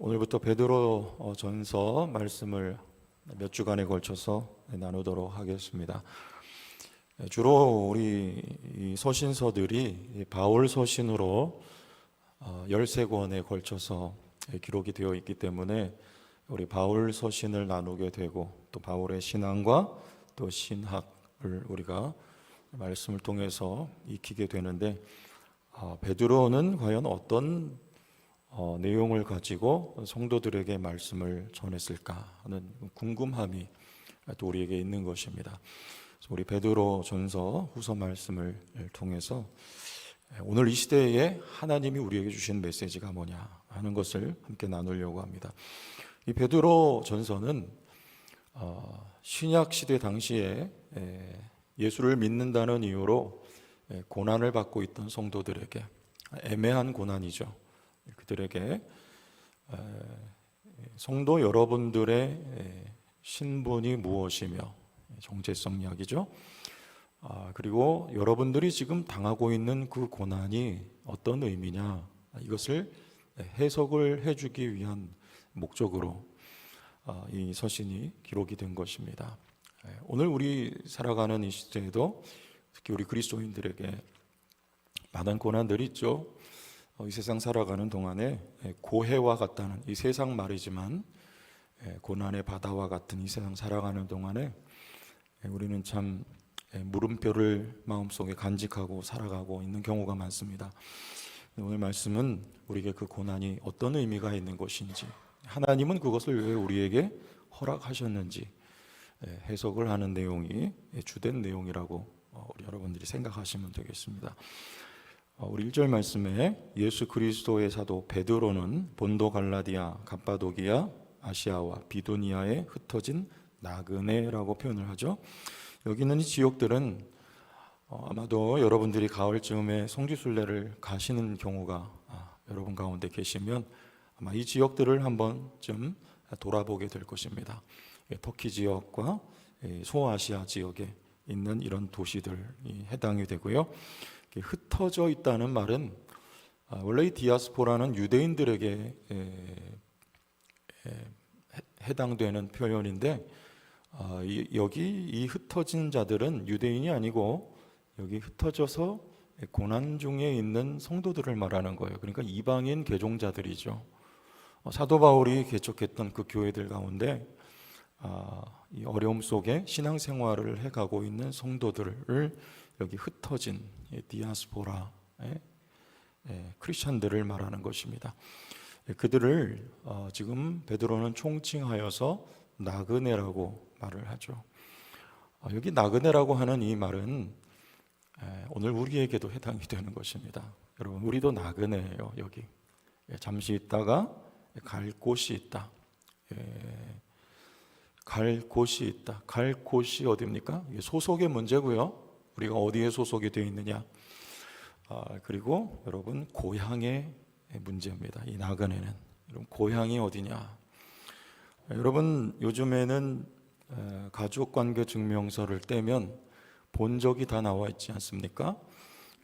오늘부터 베드로 전서 말씀을 몇 주간에 걸쳐서 나누도록 하겠습니다. 주로 우리 이 서신서들이 바울 서신으로 13권에 걸쳐서 기록이 되어 있기 때문에 우리 바울 서신을 나누게 되고, 또 바울의 신앙과 또 신학을 우리가 말씀을 통해서 익히게 되는데, 베드로는 과연 어떤 내용을 가지고 성도들에게 말씀을 전했을까 하는 궁금함이 또 우리에게 있는 것입니다. 그래서 우리 베드로 전서 후서 말씀을 통해서 오늘 이 시대에 하나님이 우리에게 주신 메시지가 뭐냐 하는 것을 함께 나누려고 합니다. 이 베드로 전서는 신약 시대 당시에 예수를 믿는다는 이유로 고난을 받고 있던 성도들에게, 애매한 고난이죠, 그들에게 성도 여러분들의 신분이 무엇이며, 정체성 이야기죠. 그리고 여러분들이 지금 당하고 있는 그 고난이 어떤 의미냐, 이것을 해석을 해주기 위한 목적으로 이 서신이 기록이 된 것입니다. 오늘 우리 살아가는 이 시대에도 특히 우리 그리스도인들에게 많은 고난들이 있죠. 이 세상 살아가는 동안에 고해와 같다는, 이 세상 말이지만 고난의 바다와 같은 이 세상 살아가는 동안에 우리는 참 물음표를 마음속에 간직하고 살아가고 있는 경우가 많습니다. 오늘 말씀은 우리에게 그 고난이 어떤 의미가 있는 것인지, 하나님은 그것을 왜 우리에게 허락하셨는지 해석을 하는 내용이 주된 내용이라고 우리 여러분들이 생각하시면 되겠습니다. 우리 1절 말씀에 예수 그리스도의 사도 베드로는 본도, 갈라디아, 갑바도기아, 아시아와 비두니아에 흩어진 나그네라고 표현을 하죠. 여기 있는 이 지역들은 아마도 여러분들이 가을쯤에 성지순례를 가시는 경우가 여러분 가운데 계시면 아마 이 지역들을 한 번쯤 돌아보게 될 것입니다. 터키 지역과 소아시아 지역에 있는 이런 도시들이 해당이 되고요. 흩어져 있다는 말은 원래 이 디아스포라는 유대인들에게 해당되는 표현인데, 여기 이 흩어진 자들은 유대인이 아니고 여기 흩어져서 고난 중에 있는 성도들을 말하는 거예요. 그러니까 이방인 개종자들이죠. 사도 바울이 개척했던 그 교회들 가운데 이 어려움 속에 신앙생활을 해가고 있는 성도들을 여기 흩어진 디아스포라의 크리스천들을 말하는 것입니다. 그들을 지금 베드로는 총칭하여서 나그네라고 말을 하죠. 여기 나그네라고 하는 이 말은 오늘 우리에게도 해당이 되는 것입니다. 여러분, 우리도 나그네예요. 여기 잠시 있다가 갈 곳이 있다. 갈 곳이 있다. 갈 곳이 어디입니까? 소속의 문제고요. 우리가 어디에 소속이 되어 있느냐, 그리고 여러분 고향의 문제입니다. 이 나그네는 여러분 고향이 어디냐. 여러분, 요즘에는 가족관계 증명서를 떼면 본적이 다 나와 있지 않습니까?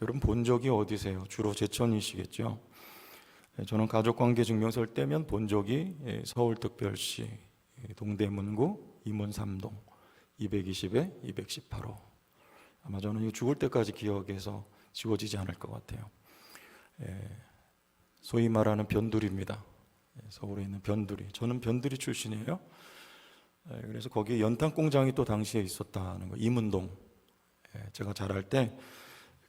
여러분, 본적이 어디세요? 주로 제천이시겠죠. 저는 가족관계 증명서를 떼면 본적이 서울특별시 동대문구 이문삼동 220에 218호. 아마 저는 이거 죽을 때까지 기억해서 지워지지 않을 것 같아요. 소위 말하는 변두리입니다. 서울에 있는 변두리. 저는 변두리 출신이에요. 그래서 거기에 연탄 공장이 또 당시에 있었다는 거. 이문동. 제가 자랄 때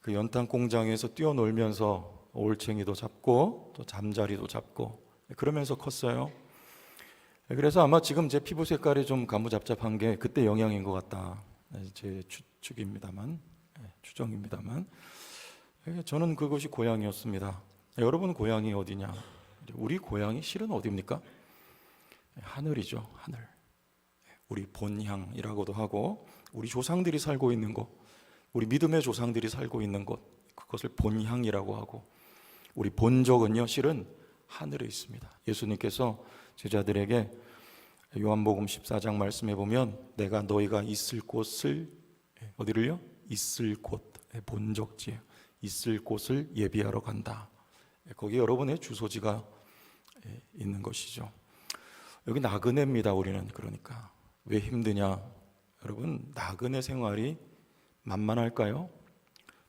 그 연탄 공장에서 뛰어놀면서 올챙이도 잡고 또 잠자리도 잡고 그러면서 컸어요. 그래서 아마 지금 제 피부 색깔이 좀 가무잡잡한 게 그때 영향인 것 같다. 제 추측입니다만, 추정입니다만, 저는 그것이 고향이었습니다. 여러분 고향이 어디냐? 우리 고향이 실은 어디입니까? 하늘이죠. 하늘. 우리 본향이라고도 하고, 우리 조상들이 살고 있는 곳, 우리 믿음의 조상들이 살고 있는 곳, 그것을 본향이라고 하고, 우리 본적은요 실은 하늘에 있습니다. 예수님께서 제자들에게 요한복음 14장 말씀해 보면 내가 너희가 있을 곳을, 어디를요? 있을 곳, 본적지, 있을 곳을 예비하러 간다. 거기 여러분의 주소지가 있는 것이죠. 여기 나그네입니다. 우리는 그러니까 왜 힘드냐? 여러분, 나그네 생활이 만만할까요?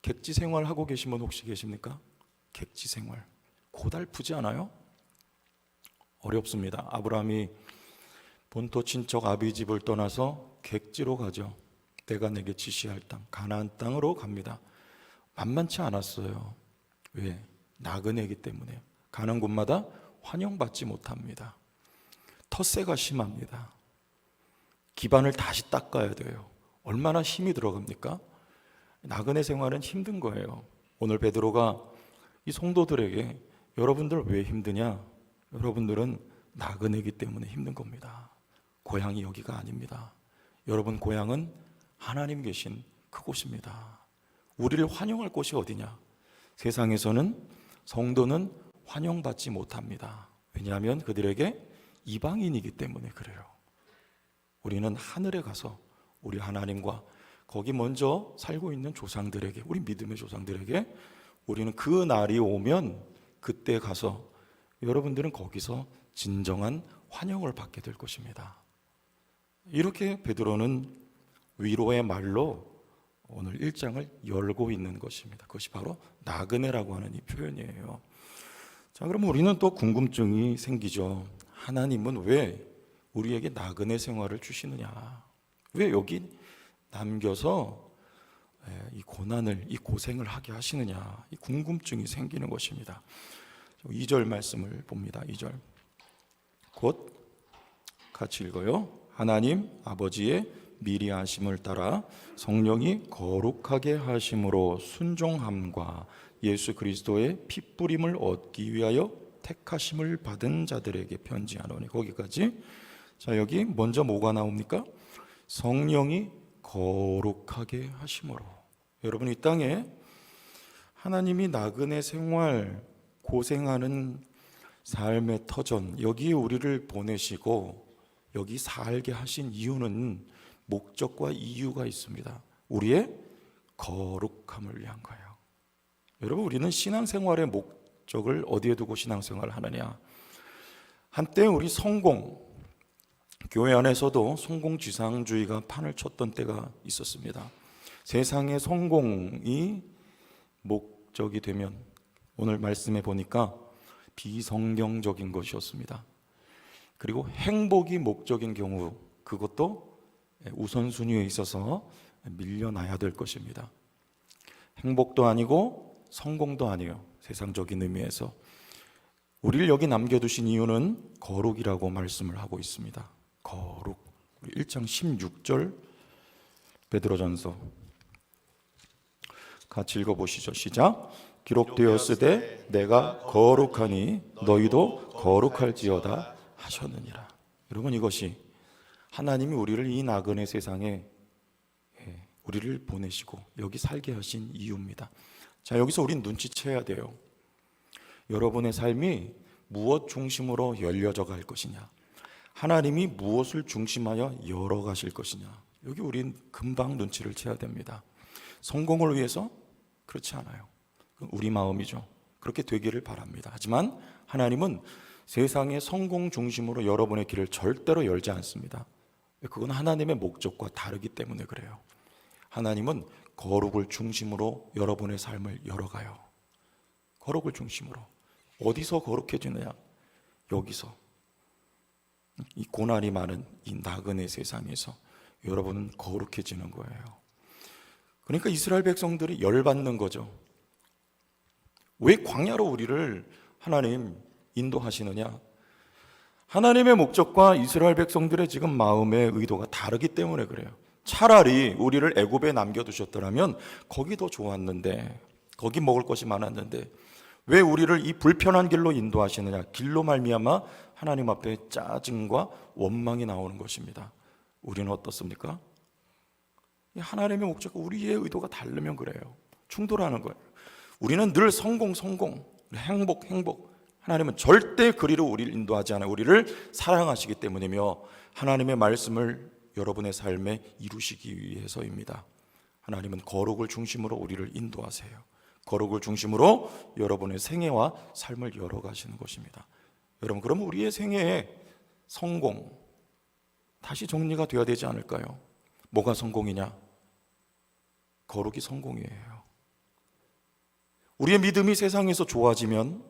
객지 생활 하고 계신 분 혹시 계십니까? 객지 생활 고달프지 않아요? 어렵습니다. 아브라함이 본토 친척 아비 집을 떠나서 객지로 가죠. 내가 내게 지시할 땅 가나안 땅으로 갑니다. 만만치 않았어요. 왜? 나그네이기 때문에. 가는 곳마다 환영받지 못합니다. 텃세가 심합니다. 기반을 다시 닦아야 돼요. 얼마나 힘이 들어갑니까? 나그네 생활은 힘든 거예요. 오늘 베드로가 이 성도들에게 여러분들 왜 힘드냐? 여러분들은 나그네이기 때문에 힘든 겁니다. 고향이 여기가 아닙니다. 여러분 고향은 하나님 계신 그곳입니다. 우리를 환영할 곳이 어디냐? 세상에서는 성도는 환영받지 못합니다. 왜냐하면 그들에게 이방인이기 때문에 그래요. 우리는 하늘에 가서 우리 하나님과 거기 먼저 살고 있는 조상들에게, 우리 믿음의 조상들에게 우리는 그 날이 오면 그때 가서 여러분들은 거기서 진정한 환영을 받게 될 것입니다. 이렇게 베드로는 위로의 말로 오늘 1장을 열고 있는 것입니다. 그것이 바로 나그네라고 하는 이 표현이에요. 자, 그럼 우리는 또 궁금증이 생기죠. 하나님은 왜 우리에게 나그네 생활을 주시느냐? 왜 여기 남겨서 이 고난을, 이 고생을 하게 하시느냐? 이 궁금증이 생기는 것입니다. 2절 말씀을 봅니다. 2절 곧 같이 읽어요. 하나님 아버지의 미리 하심을 따라 성령이 거룩하게 하심으로 순종함과 예수 그리스도의 핏부림을 얻기 위하여 택하심을 받은 자들에게 편지하노니. 거기까지. 자, 여기 먼저 뭐가 나옵니까? 성령이 거룩하게 하심으로. 여러분, 이 땅에 하나님이 나그네 생활, 고생하는 삶의 터전, 여기에 우리를 보내시고 여기 살게 하신 이유는 목적과 이유가 있습니다. 우리의 거룩함을 위한 거예요. 여러분, 우리는 신앙생활의 목적을 어디에 두고 신앙생활을 하느냐? 한때 우리 성공, 교회 안에서도 성공지상주의가 판을 쳤던 때가 있었습니다. 세상의 성공이 목적이 되면 오늘 말씀해 보니까 비성경적인 것이었습니다. 그리고 행복이 목적인 경우 그것도 우선순위에 있어서 밀려나야 될 것입니다. 행복도 아니고 성공도 아니에요. 세상적인 의미에서. 우리를 여기 남겨두신 이유는 거룩이라고 말씀을 하고 있습니다. 거룩. 1장 16절 베드로전서 같이 읽어보시죠. 시작. 기록되었으되 내가 거룩하니 너희도 거룩할지어다 하셨느니라. 여러분, 이것이 하나님이 우리를 이 나그네 세상에 우리를 보내시고 여기 살게 하신 이유입니다. 자, 여기서 우린 눈치채야 돼요. 여러분의 삶이 무엇 중심으로 열려져 갈 것이냐, 하나님이 무엇을 중심하여 열어가실 것이냐, 여기 우린 금방 눈치를 채야 됩니다. 성공을 위해서? 그렇지 않아요. 우리 마음이죠. 그렇게 되기를 바랍니다. 하지만 하나님은 세상의 성공 중심으로 여러분의 길을 절대로 열지 않습니다. 그건 하나님의 목적과 다르기 때문에 그래요. 하나님은 거룩을 중심으로 여러분의 삶을 열어가요. 거룩을 중심으로. 어디서 거룩해지느냐? 여기서. 이 고난이 많은 이 나그네 세상에서 여러분은 거룩해지는 거예요. 그러니까 이스라엘 백성들이 열받는 거죠. 왜 광야로 우리를 하나님 인도하시느냐? 하나님의 목적과 이스라엘 백성들의 지금 마음의 의도가 다르기 때문에 그래요. 차라리 우리를 애굽에 남겨두셨더라면 거기 더 좋았는데, 거기 먹을 것이 많았는데 왜 우리를 이 불편한 길로 인도하시느냐? 길로 말미암아 하나님 앞에 짜증과 원망이 나오는 것입니다. 우리는 어떻습니까? 하나님의 목적과 우리의 의도가 다르면 그래요. 충돌하는 거예요. 우리는 늘 성공, 행복. 하나님은 절대 그리로 우리를 인도하지 않아요. 우리를 사랑하시기 때문이며 하나님의 말씀을 여러분의 삶에 이루시기 위해서입니다. 하나님은 거룩을 중심으로 우리를 인도하세요. 거룩을 중심으로 여러분의 생애와 삶을 열어가시는 것입니다. 여러분, 그럼 우리의 생애의 성공 다시 정리가 되어야 되지 않을까요? 뭐가 성공이냐? 거룩이 성공이에요. 우리의 믿음이 세상에서 좋아지면,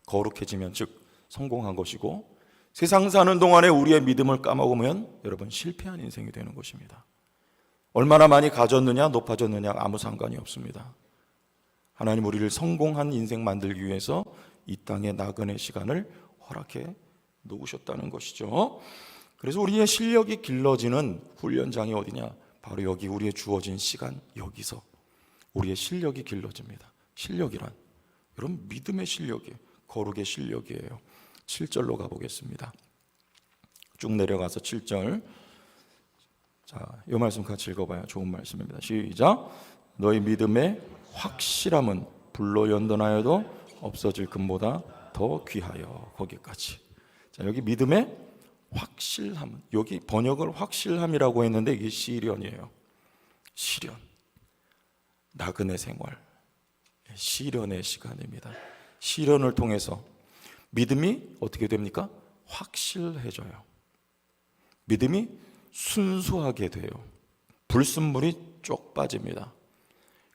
거룩해지면 즉 성공한 것이고, 세상 사는 동안에 우리의 믿음을 까먹으면 여러분 실패한 인생이 되는 것입니다. 얼마나 많이 가졌느냐 높아졌느냐 아무 상관이 없습니다. 하나님 우리를 성공한 인생 만들기 위해서 이 땅에 나그네 시간을 허락해 놓으셨다는 것이죠. 그래서 우리의 실력이 길러지는 훈련장이 어디냐? 바로 여기 우리의 주어진 시간, 여기서 우리의 실력이 길러집니다. 실력이란 여러분 믿음의 실력이에요. 거룩의 실력이에요. 7절로 가보겠습니다. 쭉 내려가서 7절. 자, 이 말씀 같이 읽어봐요. 좋은 말씀입니다. 시작. 너희 믿음의 확실함은 불로 연단하여도 없어질 금보다 더 귀하여. 거기까지. 자, 여기 믿음의 확실함, 여기 번역을 확실함이라고 했는데 이게 시련이에요. 시련, 나그네 생활, 시련의 시간입니다. 시련을 통해서 믿음이 어떻게 됩니까? 확실해져요. 믿음이 순수하게 돼요. 불순물이 쪽 빠집니다.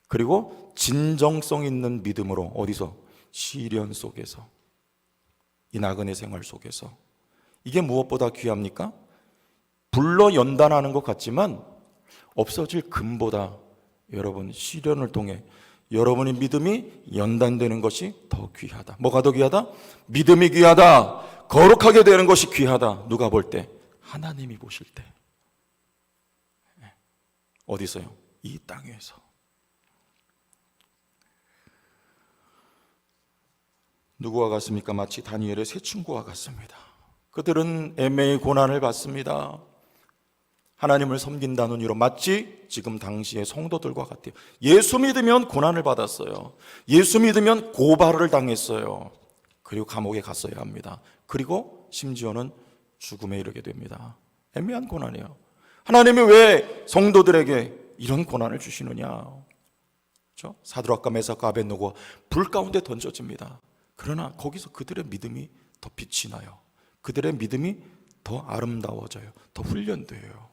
그리고 진정성 있는 믿음으로 어디서? 시련 속에서, 이 나그네 생활 속에서. 이게 무엇보다 귀합니까? 불로 연단하는 것 같지만 없어질 금보다 여러분 시련을 통해 여러분의 믿음이 연단되는 것이 더 귀하다. 뭐가 더 귀하다? 믿음이 귀하다. 거룩하게 되는 것이 귀하다. 누가 볼 때? 하나님이 보실 때. 어디서요? 이 땅에서. 누구와 같습니까? 마치 다니엘의 세 친구와 같습니다. 그들은 애매히 고난을 받습니다. 하나님을 섬긴다는 이유로 마치 지금 당시의 성도들과 같아요. 예수 믿으면 고난을 받았어요. 예수 믿으면 고발을 당했어요. 그리고 감옥에 갔어야 합니다. 그리고 심지어는 죽음에 이르게 됩니다. 애매한 고난이에요. 하나님이 왜 성도들에게 이런 고난을 주시느냐? 그렇죠? 사드락과 메삭과 아벳노고가 불 가운데 던져집니다. 그러나 거기서 그들의 믿음이 더 빛이 나요. 그들의 믿음이 더 아름다워져요. 더 훈련돼요.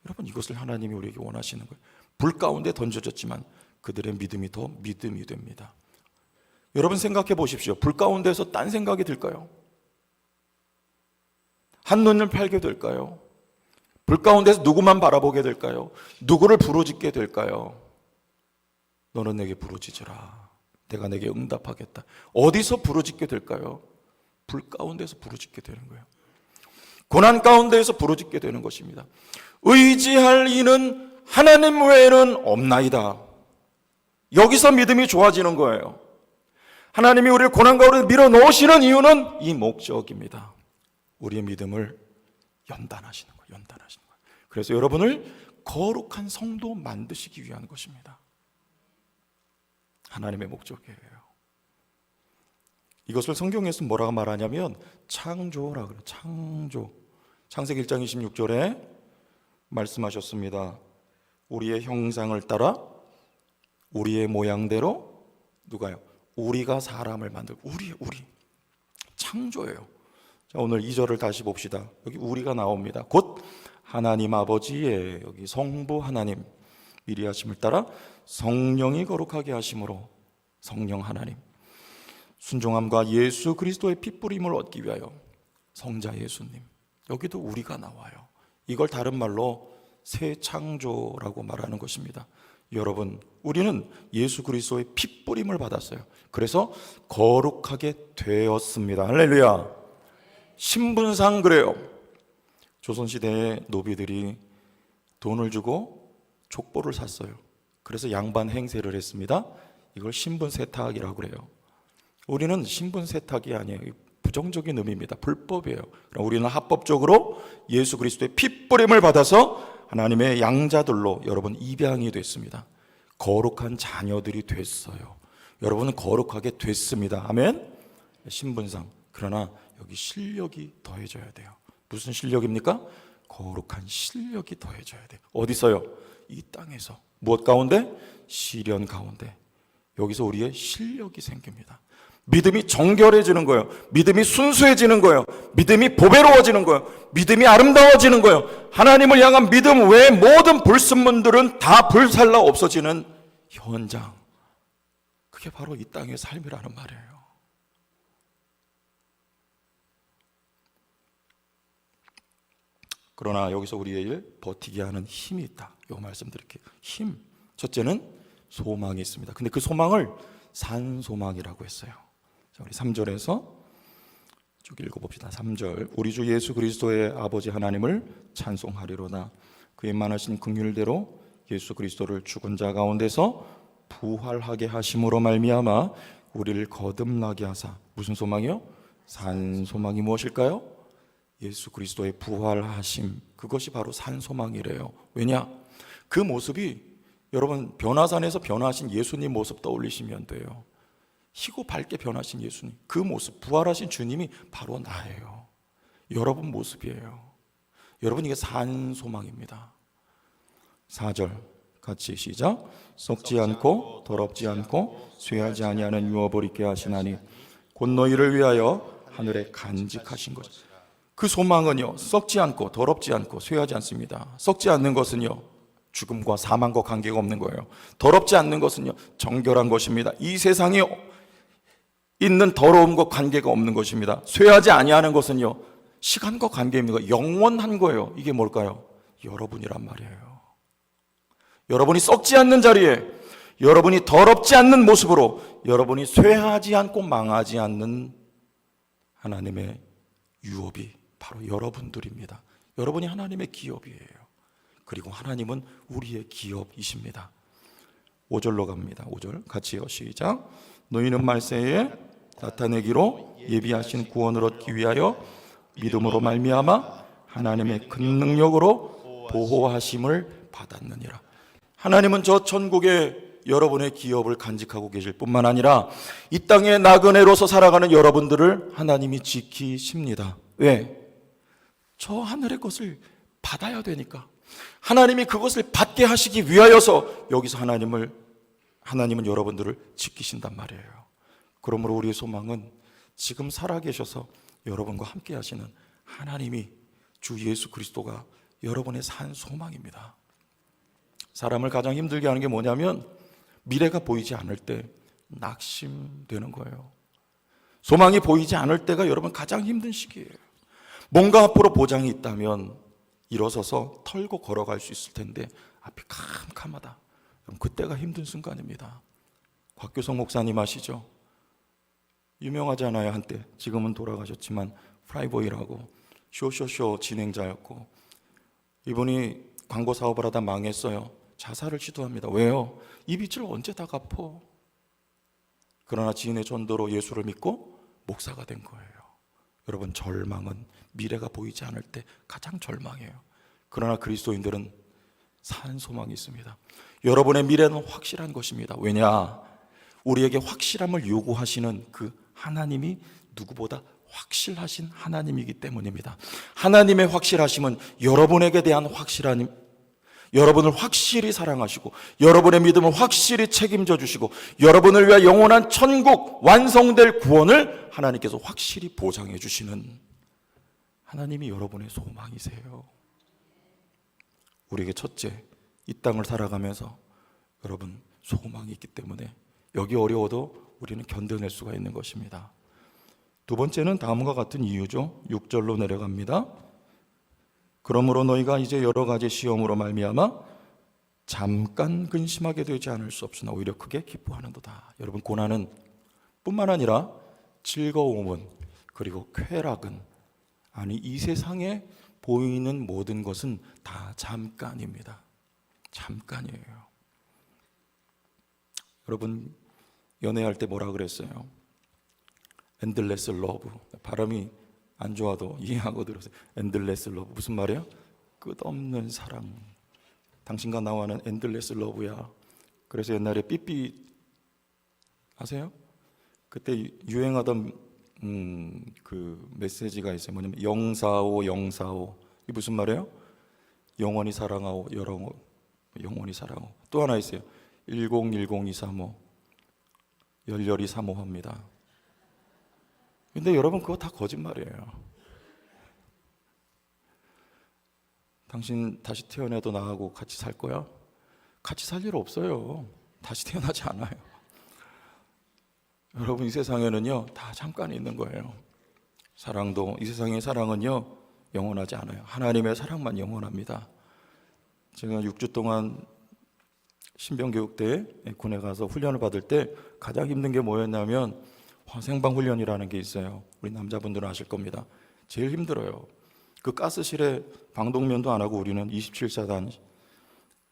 여러분, 이것을 하나님이 우리에게 원하시는 거예요. 불 가운데 던져졌지만 그들의 믿음이 더 믿음이 됩니다. 여러분 생각해 보십시오. 불 가운데서 딴 생각이 들까요? 한눈을 팔게 될까요? 불 가운데서 누구만 바라보게 될까요? 누구를 부르짖게 될까요? 너는 내게 부르짖으라. 내가 내게 응답하겠다. 어디서 부르짖게 될까요? 불 가운데서 부르짖게 되는 거예요. 고난 가운데에서 부르짖게 되는 것입니다. 의지할 이는 하나님 외에는 없나이다. 여기서 믿음이 좋아지는 거예요. 하나님이 우리를 고난 가운데 밀어넣으시는 이유는 이 목적입니다. 우리의 믿음을 연단하시는 거예요. 연단하시는 거예요. 그래서 여러분을 거룩한 성도 만드시기 위한 것입니다. 하나님의 목적이에요. 이것을 성경에서 뭐라고 말하냐면 창조라 그래요. 창조. 창세기 1장 26절에 말씀하셨습니다. 우리의 형상을 따라 우리의 모양대로 누가요? 우리가 사람을 만들고 우리 창조예요. 자, 오늘 2절을 다시 봅시다. 여기 우리가 나옵니다. 곧 하나님 아버지의 여기 성부 하나님 미리 하심을 따라 성령이 거룩하게 하심으로 성령 하나님 순종함과 예수 그리스도의 핏부림을 얻기 위하여 성자 예수님 여기도 우리가 나와요. 이걸 다른 말로 새 창조라고 말하는 것입니다. 여러분 우리는 예수 그리스도의 핏부림을 받았어요. 그래서 거룩하게 되었습니다. 할렐루야. 신분상 그래요. 조선시대의 노비들이 돈을 주고 족보를 샀어요. 그래서 양반 행세를 했습니다. 이걸 신분 세탁이라고 그래요. 우리는 신분 세탁이 아니에요. 부정적인 의미입니다. 불법이에요. 그럼 우리는 합법적으로 예수 그리스도의 핏부림을 받아서 하나님의 양자들로 여러분 입양이 됐습니다. 거룩한 자녀들이 됐어요. 여러분은 거룩하게 됐습니다. 아멘. 신분상. 그러나 여기 실력이 더해져야 돼요. 무슨 실력입니까? 거룩한 실력이 더해져야 돼요. 어디서요? 이 땅에서. 무엇 가운데? 시련 가운데. 여기서 우리의 실력이 생깁니다. 믿음이 정결해지는 거예요. 믿음이 순수해지는 거예요. 믿음이 보배로워지는 거예요. 믿음이 아름다워지는 거예요. 하나님을 향한 믿음 외에 모든 불순물들은 다 불살라 없어지는 현장. 그게 바로 이 땅의 삶이라는 말이에요. 그러나 여기서 우리의 버티게 하는 힘이 있다. 이거 말씀드릴게요. 힘. 첫째는 소망이 있습니다. 근데 그 소망을 산소망이라고 했어요. 자, 우리 3절에서 쭉 읽어봅시다. 3절. 우리 주 예수 그리스도의 아버지 하나님을 찬송하리로다. 그의 많으신 긍휼대로 예수 그리스도를 죽은 자 가운데서 부활하게 하심으로 말미암아 우리를 거듭나게 하사. 무슨 소망이요? 산소망이 무엇일까요? 예수 그리스도의 부활하심. 그것이 바로 산소망이래요. 왜냐? 그 모습이 여러분 변화산에서 변화하신 예수님 모습 떠올리시면 돼요. 희고 밝게 변하신 예수님, 그 모습, 부활하신 주님이 바로 나예요. 여러분 모습이에요. 여러분 이게 산소망입니다. 4절 같이 시작. 썩지 않고 더럽지 않고 쇠하지 아니하는 유업을 있게 하시나니 곧 너희를 위하여 하늘에 간직하신 것. 그 소망은요, 썩지 않고 더럽지 않고 쇠하지 않습니다. 썩지 않는 것은요, 죽음과 사망과 관계가 없는 거예요. 더럽지 않는 것은요, 정결한 것입니다. 이 세상에 있는 더러움과 관계가 없는 것입니다. 쇠하지 아니하는 것은요, 시간과 관계입니다. 영원한 거예요. 이게 뭘까요? 여러분이란 말이에요. 여러분이 썩지 않는 자리에, 여러분이 더럽지 않는 모습으로, 여러분이 쇠하지 않고 망하지 않는 하나님의 유업이 바로 여러분들입니다. 여러분이 하나님의 기업이에요. 그리고 하나님은 우리의 기업이십니다. 5절로 갑니다. 5절 같이요. 시작. 너희는 말세에 나타내기로 예비하신 구원을 얻기 위하여 믿음으로 말미암아 하나님의 큰 능력으로 보호하심을 받았느니라. 하나님은 저 천국에 여러분의 기업을 간직하고 계실 뿐만 아니라 이 땅에 나그네로서 살아가는 여러분들을 하나님이 지키십니다. 왜? 저 하늘의 것을 받아야 되니까. 하나님이 그것을 받게 하시기 위하여서 여기서 하나님은 여러분들을 지키신단 말이에요. 그러므로 우리의 소망은 지금 살아계셔서 여러분과 함께 하시는 하나님이, 주 예수 그리스도가 여러분의 산 소망입니다. 사람을 가장 힘들게 하는 게 뭐냐면 미래가 보이지 않을 때 낙심되는 거예요. 소망이 보이지 않을 때가 여러분 가장 힘든 시기예요. 뭔가 앞으로 보장이 있다면 일어서서 털고 걸어갈 수 있을 텐데 앞이 캄캄하다. 그럼 그때가 힘든 순간입니다. 곽규성 목사님 아시죠? 유명하잖아요. 한때. 지금은 돌아가셨지만 프라이보이라고 쇼쇼쇼 진행자였고, 이분이 광고 사업을 하다 망했어요. 자살을 시도합니다. 왜요? 이 빚을 언제 다 갚어? 그러나 지인의 전도로 예수를 믿고 목사가 된 거예요. 여러분, 절망은 미래가 보이지 않을 때 가장 절망해요. 그러나 그리스도인들은 산 소망이 있습니다. 여러분의 미래는 확실한 것입니다. 왜냐? 우리에게 확실함을 요구하시는 그 하나님이 누구보다 확실하신 하나님이기 때문입니다. 하나님의 확실하심은 여러분에게 대한 확실함, 여러분을 확실히 사랑하시고 여러분의 믿음을 확실히 책임져 주시고 여러분을 위한 영원한 천국, 완성될 구원을 하나님께서 확실히 보장해 주시는 하나님이 여러분의 소망이세요. 우리에게 첫째, 이 땅을 살아가면서 여러분 소망이 있기 때문에 여기 어려워도 우리는 견뎌낼 수가 있는 것입니다. 두 번째는 다음과 같은 이유죠. 6절로 내려갑니다. 그러므로 너희가 이제 여러 가지 시험으로 말미암아 잠깐 근심하게 되지 않을 수 없으나 오히려 크게 기뻐하는도다. 여러분, 고난은 뿐만 아니라 즐거움은, 그리고 쾌락은, 아니 이 세상에 보이는 모든 것은 다 잠깐입니다. 잠깐이에요. 여러분, 연애할 때 뭐라 그랬어요? endless love. 발음이 안 좋아도 이해하고 들으세요. endless love 무슨 말이에요? 끝없는 사랑. 당신과 나와는 endless love야. 그래서 옛날에 삐삐 아세요? 그때 유행하던 그 메시지가 있어요. 뭐냐면 045 045. 이게 무슨 말이에요? 영원히 사랑하오, 영원히 사랑하오. 또 하나 있어요. 1010 235. 열렬히 사모합니다. 근데 여러분, 그거 다 거짓말이에요. 당신 다시 태어나도 나하고 같이 살 거야? 같이 살 일 없어요. 다시 태어나지 않아요. 여러분, 이 세상에는요, 다 잠깐 있는 거예요. 사랑도, 이 세상의 사랑은요, 영원하지 않아요. 하나님의 사랑만 영원합니다. 제가 6주 동안 신병교육 때 군에 가서 훈련을 받을 때 가장 힘든 게 뭐였냐면 화생방 훈련이라는 게 있어요. 우리 남자분들은 아실 겁니다. 제일 힘들어요. 그 가스실에 방독면도 안 하고 우리는 27사단,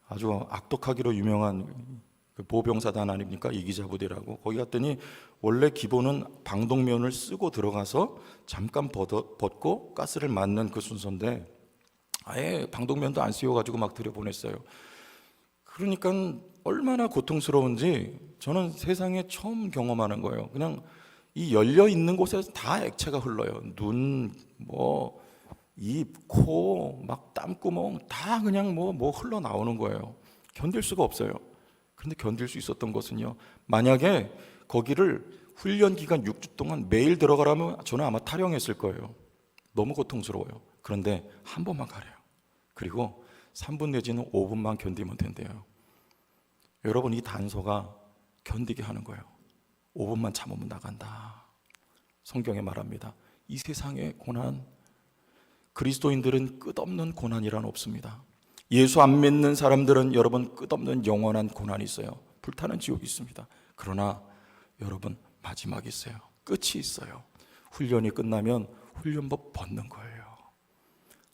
아주 악독하기로 유명한 그 보병사단 아닙니까? 이기자 부대라고. 거기 갔더니 원래 기본은 방독면을 쓰고 들어가서 잠깐 벗고 가스를 맞는 그 순서인데 아예 방독면도 안 씌워가지고 막 들여보냈어요. 그러니까 얼마나 고통스러운지 저는 세상에 처음 경험하는 거예요. 그냥 이 열려 있는 곳에서 다 액체가 흘러요. 눈, 뭐 입, 코, 막 땀구멍 다 그냥 뭐 흘러나오는 거예요. 견딜 수가 없어요. 그런데 견딜 수 있었던 것은요, 만약에 거기를 훈련 기간 6주 동안 매일 들어가라면 저는 아마 탈영했을 거예요. 너무 고통스러워요. 그런데 한 번만 가래요. 그리고 3분 내지는 5분만 견디면 된대요. 여러분, 이 단서가 견디게 하는 거예요. 5분만 참으면 나간다. 성경에 말합니다. 이 세상의 고난, 그리스도인들은 끝없는 고난이란 없습니다. 예수 안 믿는 사람들은 여러분 끝없는 영원한 고난이 있어요. 불타는 지옥이 있습니다. 그러나 여러분 마지막이 있어요. 끝이 있어요. 훈련이 끝나면 훈련복 벗는 거예요.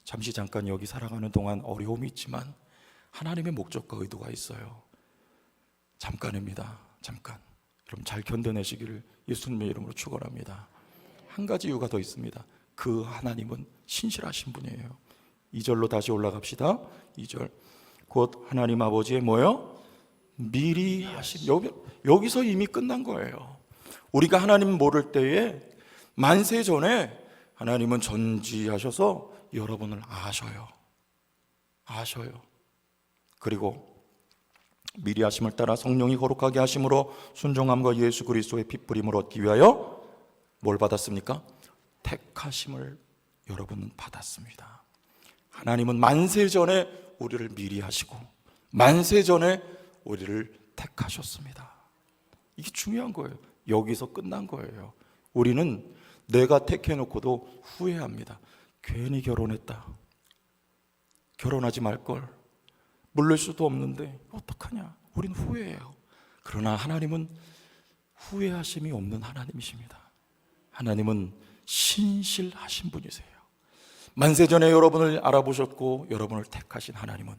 잠시 잠깐 여기 살아가는 동안 어려움이 있지만 하나님의 목적과 의도가 있어요. 잠깐입니다. 잠깐. 여러분 잘 견뎌내시기를 예수님의 이름으로 축원합니다. 한 가지 이유가 더 있습니다. 그 하나님은 신실하신 분이에요. 2절로 다시 올라갑시다. 2절. 곧 하나님 아버지의 뭐요? 미리 하신. 여기서 이미 끝난 거예요. 우리가 하나님 모를 때에 만세 전에 하나님은 전지하셔서 여러분을 아셔요. 그리고 미리 하심을 따라 성령이 거룩하게 하심으로 순종함과 예수 그리스도의 핏부림을 얻기 위하여 뭘 받았습니까? 택하심을 여러분은 받았습니다. 하나님은 만세 전에 우리를 미리 하시고 만세 전에 우리를 택하셨습니다. 이게 중요한 거예요. 여기서 끝난 거예요. 우리는 내가 택해놓고도 후회합니다. 괜히 결혼했다. 결혼하지 말걸. 물릴 수도 없는데 어떡하냐. 우린 후회해요. 그러나 하나님은 후회하심이 없는 하나님이십니다. 하나님은 신실하신 분이세요. 만세전에 여러분을 알아보셨고 여러분을 택하신 하나님은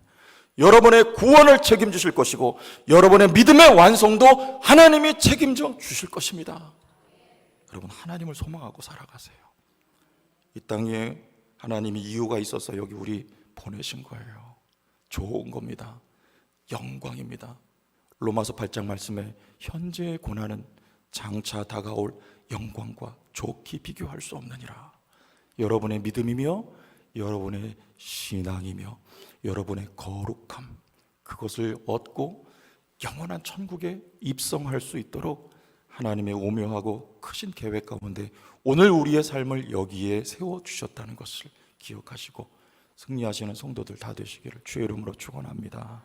여러분의 구원을 책임지실 것이고 여러분의 믿음의 완성도 하나님이 책임져 주실 것입니다. 여러분 하나님을 소망하고 살아가세요. 이 땅에 하나님이 이유가 있어서 여기 우리 보내신 거예요. 좋은 겁니다. 영광입니다. 로마서 8장 말씀에 현재의 고난은 장차 다가올 영광과 좋게 비교할 수 없느니라. 여러분의 믿음이며 여러분의 신앙이며 여러분의 거룩함, 그것을 얻고 영원한 천국에 입성할 수 있도록 하나님의 오묘하고 크신 계획 가운데 오늘 우리의 삶을 여기에 세워주셨다는 것을 기억하시고 승리하시는 성도들 다 되시기를 주의 이름으로 축원합니다.